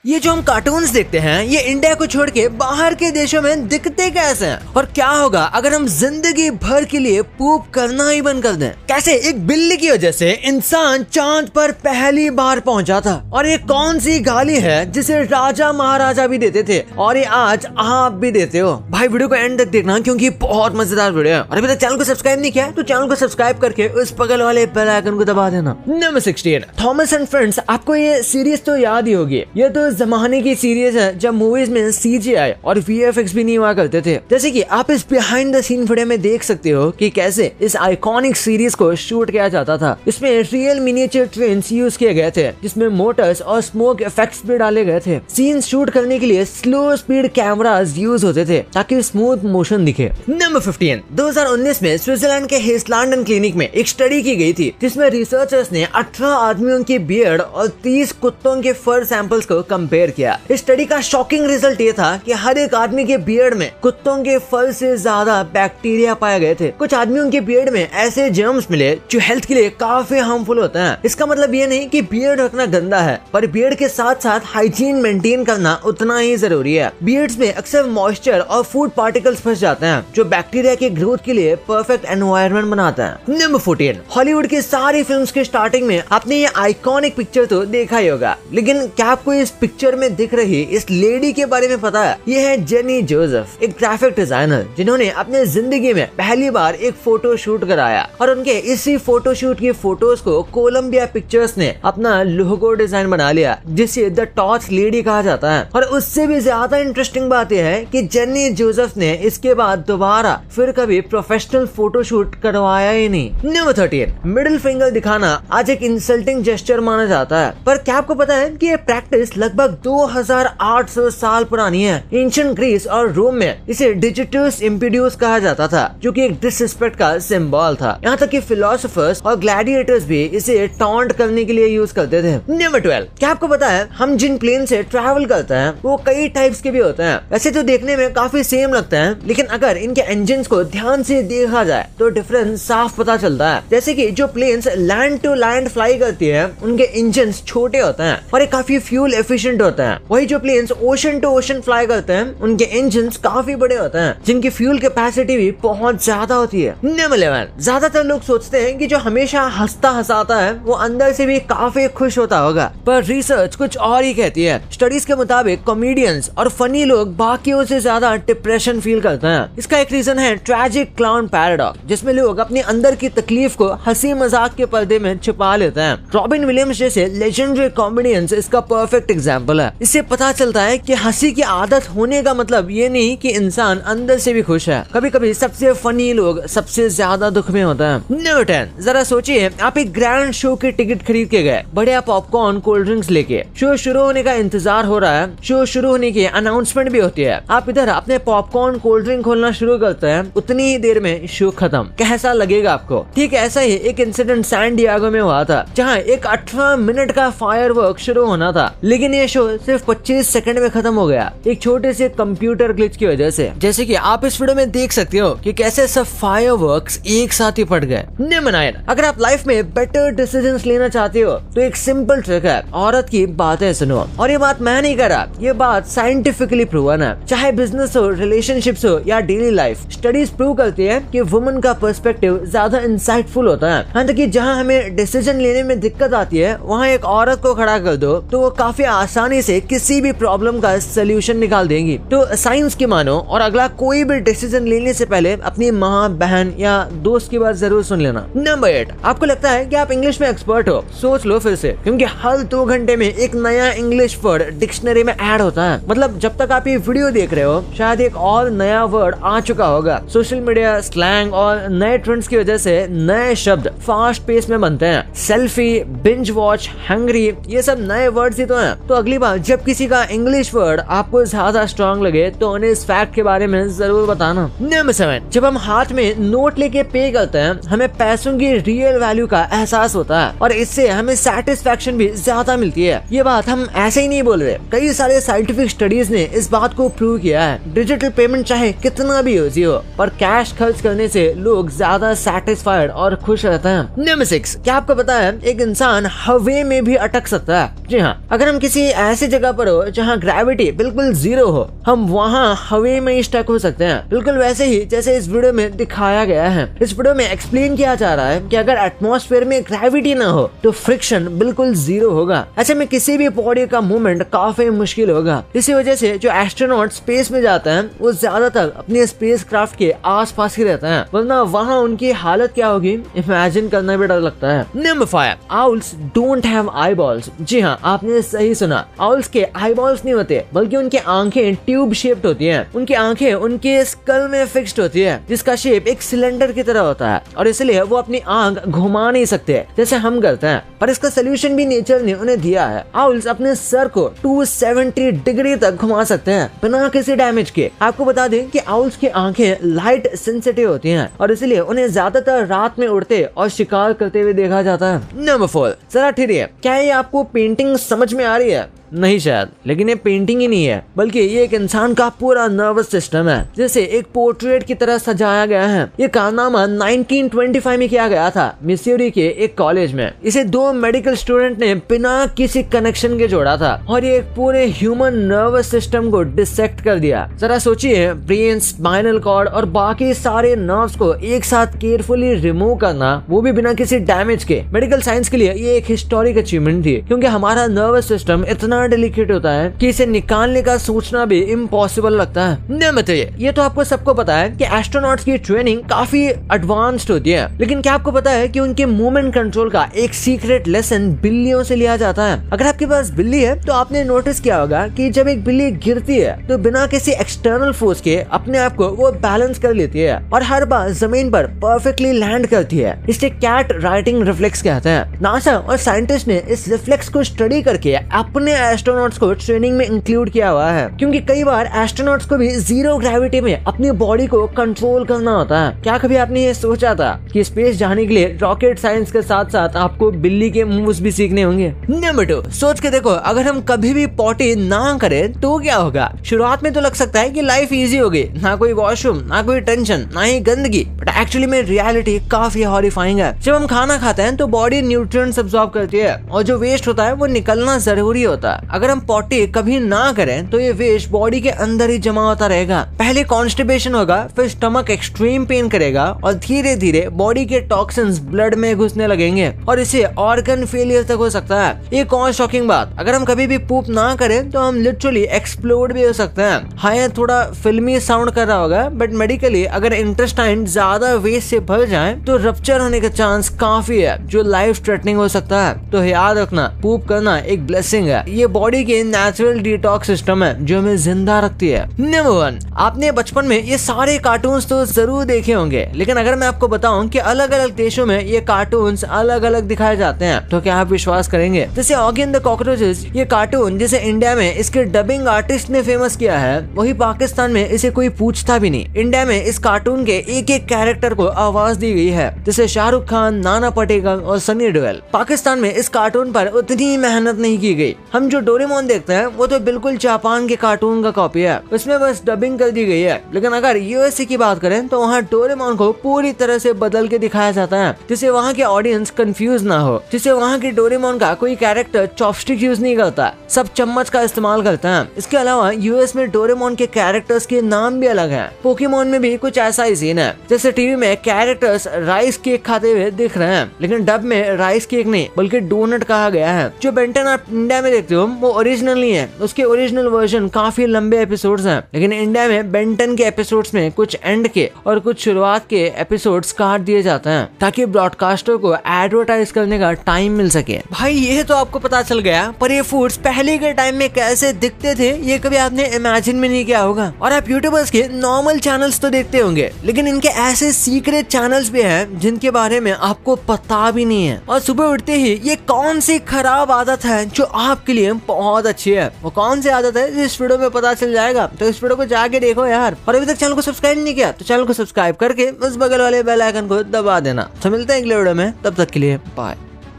ये जो हम कार्टून्स देखते हैं ये इंडिया को छोड़ के बाहर के देशों में दिखते कैसे हैं? और क्या होगा अगर हम जिंदगी भर के लिए पूप करना ही बंद कर दें? कैसे एक बिल्ली की वजह से इंसान चांद पर पहली बार पहुंचा था? और ये कौन सी गाली है जिसे राजा महाराजा भी देते थे और ये आज आप भी देते हो? भाई वीडियो को एंड तक देखना क्योंकि बहुत मजेदार वीडियो है। और अभी तक चैनल को सब्सक्राइब नहीं किया है तो चैनल को सब्सक्राइब करके उस बगल वाले बेल आइकन को दबा देना। Number 16 Thomas and friends. आपको ये सीरीज तो याद ही होगी। ये तो जमाने की सीरीज है जब मूवीज में CGI और VFX भी नहीं हुआ करते थे। जैसे कि आप इस बिहाइंड द सीन फुटेज में देख सकते हो कि कैसे इस आइकॉनिक सीरीज को शूट किया जाता था। इसमें रियल मिनिएचर ट्रेन्स यूज किए गए थे जिसमें मोटर्स और स्मोक इफेक्ट्स भी डाले गए थे। सीन शूट करने के लिए स्लो स्पीड कैमरास यूज होते थे ताकि स्मूथ मोशन दिखे। नंबर 15 2019 में स्विट्जरलैंड के हेस्लांडन क्लिनिक में एक स्टडी की गई थी जिसमें रिसर्चर्स ने 18 आदमियों की बियर्ड और 30 कुत्तों के फर सैंपल्स को कंपेयर किया। इस स्टडी का शॉकिंग रिजल्ट ये था कि हर एक आदमी के बियर्ड में कुत्तों के फर से ज्यादा बैक्टीरिया पाए गए थे। कुछ आदमियों के बियर्ड में ऐसे जर्म्स मिले जो हेल्थ के लिए काफी हार्मफुल होते हैं। इसका मतलब ये नहीं कि बियर्ड रखना गंदा है, पर बियर्ड के साथ साथ हाइजीन मेंटेन करना उतना ही जरूरी है। बियर्ड्स में अक्सर मॉइस्चर और फूड पार्टिकल्स फंस जाते हैं जो बैक्टीरिया के ग्रोथ के लिए परफेक्ट एनवायरनमेंट बनाता है। नंबर 14 हॉलीवुड की सारी फिल्म्स के स्टार्टिंग में आपने ये आइकॉनिक पिक्चर तो देखा ही होगा, लेकिन क्या आपको इस पिक्चर में दिख रही इस लेडी के बारे में पता है? ये है जेनी जोसेफ, एक ग्राफिक डिजाइनर जिन्होंने अपने जिंदगी में पहली बार एक फोटो शूट कराया और उनके इसी फोटो शूट की फोटोज को कोलंबिया पिक्चर्स ने अपना लोगो डिजाइन बना लिया जिसे द टॉर्च लेडी कहा जाता है। और उससे भी ज्यादा इंटरेस्टिंग बात यह है कि जेनी जोसेफ ने इसके बाद दोबारा फिर कभी प्रोफेशनल फोटो शूट करवाया ही नहीं। नंबर 13 मिडिल फिंगर दिखाना आज एक इंसल्टिंग जेस्चर माना जाता है, पर क्या आपको पता है कि ये प्रैक्टिस लगभग 2800 साल पुरानी है। एंशिएंट ग्रीस और रोम में इसे डिजिटस इम्पीडियस कहा जाता था जो कि एक डिसरिस्पेक्ट का सिंबल था। यहाँ तक कि फिलोसोफर्स और ग्लैडिएटर्स भी इसे टॉन्ट करने के लिए यूज करते थे। नंबर 12 क्या आपको पता है हम जिन प्लेन से ट्रैवल करते हैं वो कई टाइप्स के भी होते हैं। वैसे तो देखने में काफी सेम लगते हैं, लेकिन अगर इनके इंजन को ध्यान से देखा जाए तो डिफरेंस साफ पता चलता है। जैसे कि जो planes land to land fly करती है उनके इंजन छोटे होते हैं और ये काफी फ्यूल एफिशिएंट होते हैं। वही जो planes ocean to ocean fly करते हैं उनके इंजन्स काफी बड़े होते हैं जिनकी फ्यूल कैपेसिटी भी बहुत ज्यादा होती है। नंबर 11 ज्यादातर लोग सोचते हैं कि जो हमेशा हंसता हंसाता है वो अंदर से भी काफी खुश होता होगा, पर रिसर्च कुछ और ही कहती है। स्टडीज के मुताबिक कॉमेडियंस और फनी लोग बाकियों से ज्यादा डिप्रेशन फील करते हैं। इसका एक रीजन है ट्रैजिक क्लाउन पैराडॉक्स, जिसमें लोग अपने अंदर की तकलीफ को हंसी मजाक के पर्दे में छुपा लेते हैं। रॉबिन विलियम्स जैसे लेजेंडरी कॉमेडियंस इसका परफेक्ट एग्जांपल है। इससे पता चलता है कि हंसी की आदत होने का मतलब ये नहीं कि इंसान अंदर से भी खुश है। कभी कभी सबसे फनी लोग सबसे ज्यादा दुख में होते हैं। नंबर 10 जरा सोचिए आप एक ग्रैंड शो की टिकट खरीद के गए, बढ़िया पॉपकॉर्न कोल्ड ड्रिंक्स लेके। शो शुरू होने का इंतजार हो रहा है, शो शुरू होने की अनाउंसमेंट भी होती है। आप इधर अपने पॉपकॉर्न कोल्ड ड्रिंक खोलना शुरू करते हैं, उतनी ही देर में शो खत्म। कैसा लगेगा आपको? ठीक ऐसा ही एक इंसिडेंट सैन डिएगो में हुआ था जहाँ एक 18 मिनट का फायरवर्क शुरू होना था, लेकिन ये शो सिर्फ 25 सेकंड में खत्म हो गया एक छोटे से कंप्यूटर ग्लिच की वजह से। जैसे कि आप इस वीडियो में देख सकते हो कि कैसे सब फायरवर्क्स एक साथ ही फट गए। नंबर 9 अगर आप लाइफ में बेटर डिसीजंस लेना चाहते हो तो एक सिंपल ट्रिक है, औरत की बातें सुनो। और ये बात मैं नहीं कर रहा, ये बात साइंटिफिकली प्रूवन है। चाहे बिजनेस हो, रिलेशनशिप्स हो या डेली लाइफ, स्टडीज प्रूव करती है कि वुमन का पर्सपेक्टिव ज्यादा इंसाइटफुल होता है। यहाँ तक कि जहाँ हमें डिसीजन लेने में दिक्कत आती है वहाँ एक औरत को खड़ा कर दो तो वो काफी आसानी से किसी भी प्रॉब्लम का सोल्यूशन निकाल देंगी। तो साइंस की मानो और अगला कोई भी डिसीजन लेने से पहले अपनी माँ, बहन या दोस्त की बात जरूर सुन लेना। नंबर 8 आपको लगता है कि आप इंग्लिश में एक्सपर्ट हो? सोच लो फिर से, क्योंकि हर 2 घंटे में एक नया इंग्लिश वर्ड डिक्शनरी में ऐड होता है। मतलब जब तक आप ये वीडियो देख रहे हो शायद एक और नया वर्ड आ चुका होगा। सोशल मीडिया, स्लैंग और नए ट्रेंड्स की वजह से नए शब्द फास्ट पेस में बनते हैं। सेल्फी, बिंज वॉच, हंग्री, ये सब नए वर्ड्स ही तो हैं। तो अगली बार जब किसी का इंग्लिश वर्ड आपको ज्यादा स्ट्रॉन्ग लगे तो उन्हें इस फैक्ट के बारे में जरूर बताना। नंबर 7 जब हम हाथ में नोट लेके पे करते हैं हमें पैसों की रियल वैल्यू का एहसास होता है और इससे हमें सेटिस्फैक्शन भी ज्यादा मिलती है। ये बात हम ऐसे ही नहीं बोल रहे, कई सारे साइंटिफिक स्टडीज ने इस बात को प्रूव किया है। डिजिटल पेमेंट चाहे कितना भी ईजी हो, पर कैश खर्च करने से लोग ज्यादा सेटिस्फाइड और खुश रहते हैं। नंबर 6 क्या आपको पता है एक इंसान हवे में भी अटक सकता है? जी हाँ, अगर हम किसी ऐसी जगह पर हो जहाँ ग्रेविटी बिल्कुल जीरो हो, हम वहाँ हवा में ही स्टक हो सकते हैं, बिल्कुल वैसे ही जैसे इस वीडियो में दिखाया गया है। इस वीडियो में एक्सप्लेन किया जा रहा है कि अगर एटमॉस्फेयर में ग्रेविटी ना हो तो फ्रिक्शन बिल्कुल जीरो होगा। ऐसे में किसी भी बॉडी का मूवमेंट काफी मुश्किल होगा। इसी वजह से जो एस्ट्रोनॉट स्पेस में जाते हैं वो ज्यादातर अपने स्पेस क्राफ्ट के आसपास ही रहते हैं, वरना वहाँ उनकी हालत क्या होगी इमेजिन करना भी डर लगता है। Number 5, owls don't have eyeballs. जी हाँ, आपने सही सुना, आउल्स के आईबॉल्स नहीं होते, बल्कि उनकी आंखें ट्यूब शेप्ड होती हैं। उनकी आंखें उनके स्कल में फिक्स्ड होती है, जिसका शेप एक सिलेंडर की तरह होता है और इसलिए वो अपनी आंख घुमा नहीं सकते जैसे हम करते हैं। पर इसका सोल्यूशन भी नेचर ने उन्हें दिया है। आउल्स अपने सर को 270 डिग्री तक घुमा सकते हैं बिना किसी डैमेज के। आपको बता दें कि आउल्स की आंखें लाइट सेंसिटिव होती हैं और इसलिए उन्हें ज्यादातर रात में उड़ते और शिकार करते हुए देखा जाता है। नंबर 4, जरा ठहरिए, क्या ये आपको पेंटिंग समझ में आ रही है? नहीं शायद, लेकिन ये पेंटिंग ही नहीं है, बल्कि ये एक इंसान का पूरा नर्वस सिस्टम है, जिसे एक पोर्ट्रेट की तरह सजाया गया है। ये कारनामा 1925 में किया गया था मिसूरी के एक कॉलेज में। इसे 2 मेडिकल स्टूडेंट ने बिना किसी कनेक्शन के जोड़ा था और ये एक पूरे ह्यूमन नर्वस सिस्टम को डिसेक्ट कर दिया। जरा सोचिए, ब्रेन, स्पाइनल कॉर्ड और बाकी सारे नर्व्स को एक साथ केयरफुली रिमूव करना, वो भी बिना किसी डैमेज के। मेडिकल साइंस के लिए ये एक हिस्टोरिक अचीवमेंट थी, क्योंकि हमारा नर्वस सिस्टम इतना डेलिकेट होता है कि इसे निकालने का सोचना भी इम्पॉसिबल लगता है। नहीं बताइए, ये तो आपको सबको पता है कि एस्ट्रोनॉट्स की ट्रेनिंग काफी एडवांस्ड होती है, लेकिन क्या आपको पता है कि उनके मूवमेंट कंट्रोल का एक सीक्रेट लेसन बिल्लियों से लिया जाता है? अगर आपके पास बिल्ली है तो आपने नोटिस किया होगा कि जब एक बिल्ली गिरती है तो बिना किसी एक्सटर्नल फोर्स के अपने आप को वो बैलेंस कर लेती है और हर बार जमीन पर परफेक्टली लैंड करती है। इसे कैट राइटिंग रिफ्लेक्स कहते हैं। नासा और साइंटिस्ट ने इस रिफ्लेक्स को स्टडी करके अपने एस्ट्रोनॉट्स को ट्रेनिंग में इंक्लूड किया हुआ है, क्योंकि कई बार एस्ट्रोनॉट्स को भी जीरो ग्रेविटी में अपनी बॉडी को कंट्रोल करना होता है। क्या कभी आपने ये सोचा था कि स्पेस जाने के लिए रॉकेट साइंस के साथ साथ आपको बिल्ली के मूव्स भी सीखने होंगे? नंबर 2, सोच के देखो, अगर हम कभी भी पॉटी ना करें तो क्या होगा? शुरुआत में तो लग सकता है कि लाइफ इजी हो गई, ना कोई वॉशरूम, ना कोई टेंशन, ना ही गंदगी, बट एक्चुअली में रियलिटी काफी हॉरिफाइंग है। जब हम खाना खाते हैं तो बॉडी न्यूट्रिएंट्स अब्सॉर्ब करती है और जो वेस्ट होता है वो निकलना जरूरी होता है। अगर हम पॉटी कभी ना करें तो ये वेस्ट बॉडी के अंदर ही जमा होता रहेगा। पहले कॉन्स्टिपेशन होगा, फिर स्टमक एक्सट्रीम पेन करेगा और धीरे धीरे बॉडी के टॉक्सिन्स ब्लड में घुसने लगेंगे और इससे ऑर्गन फेलियर तक हो सकता है। एक और शॉकिंग बात, अगर हम कभी भी पूप ना करें तो हम लिटरली एक्सप्लोड भी हो सकते हैं। हाँ, ये थोड़ा फिल्मी साउंड कर रहा होगा, बट मेडिकली अगर इंटेस्टाइन ज्यादा वेस्ट से भर जाए तो रप्चर होने का चांस काफी है, जो लाइफ थ्रेटनिंग हो सकता है। तो याद रखना, पूप करना एक ब्लेसिंग है। ये बॉडी के नेचुरल डिटॉक्स सिस्टम है जो हमें जिंदा रखती है। नंबर 1, आपने बचपन में ये सारे कार्टून्स तो जरूर देखे होंगे, लेकिन अगर मैं आपको बताऊं कि अलग अलग देशों में ये कार्टून्स अलग अलग दिखाए जाते हैं तो क्या आप विश्वास करेंगे? जैसे ऑगी एंड द कॉकरोचेस, ये कार्टून जिसे इंडिया में इसके डबिंग आर्टिस्ट ने फेमस किया है, वही पाकिस्तान में इसे कोई पूछता भी नहीं। इंडिया में इस कार्टून के एक एक कैरेक्टर को आवाज दी गई है, जैसे शाहरुख खान, नाना पाटेकर और सनी देओल। पाकिस्तान में इस कार्टून पर उतनी मेहनत नहीं की गई। हम जो डोरेमोन देखते हैं वो तो बिल्कुल जापान के कार्टून का कॉपी है, उसमें बस डबिंग कर दी गई है। लेकिन अगर यूएसए की बात करें तो वहाँ डोरेमोन को पूरी तरह से बदल के दिखाया जाता है, जिससे वहाँ के ऑडियंस कंफ्यूज ना हो, जिससे वहाँ के डोरेमोन का कोई कैरेक्टर चॉपस्टिक यूज नहीं करता, सब चम्मच का इस्तेमाल करता है। इसके अलावा यूएस में डोरेमोन के कैरेक्टर्स के नाम भी अलग हैं। पोकेमोन में भी कुछ ऐसा ही सीन है, जैसे टीवी में कैरेक्टर्स राइस केक खाते हुए दिख रहे हैं, लेकिन डब में राइस केक नहीं बल्कि डोनट कहा गया है। जो बेंटन आप इंडिया में देखते हो वो ओरिजिनल नहीं है, उसके ओरिजिनल वर्जन काफी लंबे एपिसोड्स हैं, लेकिन इंडिया में बेंटन के एपिसोड्स में कुछ एंड के और कुछ शुरुआत के एपिसोड्स काट दिए जाते हैं ताकि ब्रॉडकास्टर को एडवर्टाइज करने का टाइम मिल सके। भाई ये तो आपको पता चल गया, पर ये फूड्स पहले के टाइम में कैसे दिखते थे ये कभी आपने इमेजिन भी नहीं किया होगा। और आप यूट्यूबर्स के नॉर्मल चैनल्स तो देखते होंगे, लेकिन इनके ऐसे सीक्रेट चैनल्स भी हैं जिनके बारे में आपको पता भी नहीं है। और सुबह उठते ही ये कौन सी खराब आदत है जो आपके लिए बहुत अच्छी है, वो कौन सी आदत है इस वीडियो में पता चल जाएगा। तो इस वीडियो को जाके देखो यार, और अभी तक चैनल को सब्सक्राइब नहीं किया तो चैनल को सब्सक्राइब करके उस बगल वाले बेल आइकन को दबा देना। तो मिलते हैं अगले वीडियो में, तब तक के लिए बाय।